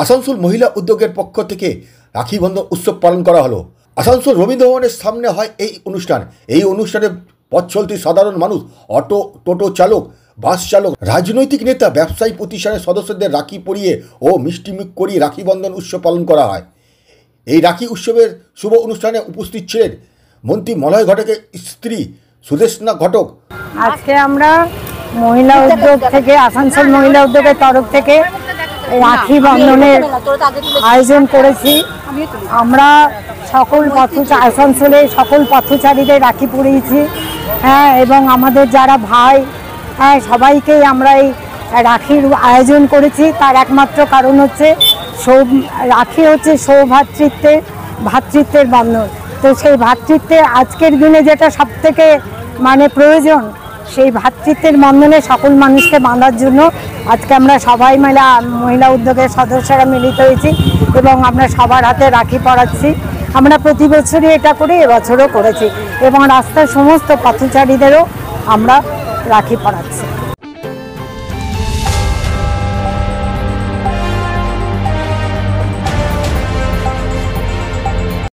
আসানসোল মহিলা উদ্যোগের পক্ষ থেকে রাখি বন্ধন উৎসব পালন করা হলো। আসানসোল রবীন্দ্রভবনের সামনে হয় এই অনুষ্ঠান। এই অনুষ্ঠানে পথ চলতি সাধারণ মানুষ, অটো, টোটো চালক, বাস চালক, রাজনৈতিক নেতা, ব্যবসায়ী প্রতিষ্ঠানের সদস্যদের রাখি পরিয়ে ও মিষ্টিমুখ করিয়ে রাখি বন্ধন উৎসব পালন করা হয়। এই রাখি উৎসবের শুভ অনুষ্ঠানে উপস্থিত ছিলেন মন্ত্রী মলয় ঘটকের স্ত্রী সুদেশনা ঘটক। আজকে আমরা মহিলা উদ্যোগ থেকে, আসানসোল মহিলা উদ্যোগের তরফ থেকে রাখি বন্ধনের আয়োজন করেছি। আমরা সকল আসানসোলে সকল পথচারীদের রাখি পরিয়েছি, হ্যাঁ, এবং আমাদের যারা ভাই, হ্যাঁ, সবাইকেই আমরা এই রাখির আয়োজন করেছি। তার একমাত্র কারণ হচ্ছে রাখি হচ্ছে ভ্রাতৃত্বের বন্ধন। তো সেই ভ্রাতৃত্বের আজকের দিনে যেটা সবথেকে প্রয়োজন, সেই ভ্রাতৃত্বের বন্ধনে সকল মানুষকে বাঁধার জন্য আজকে আমরা সবাই মিলে মহিলা উদ্যোগের সদস্যরা মিলিত হয়েছি এবং আমরা সবার হাতে রাখি পরাচ্ছি। আমরা প্রতি বছরই এটা করি, এবছরও করেছি এবং রাস্তার সমস্ত পথচারীদেরও আমরা রাখি পরাচ্ছি।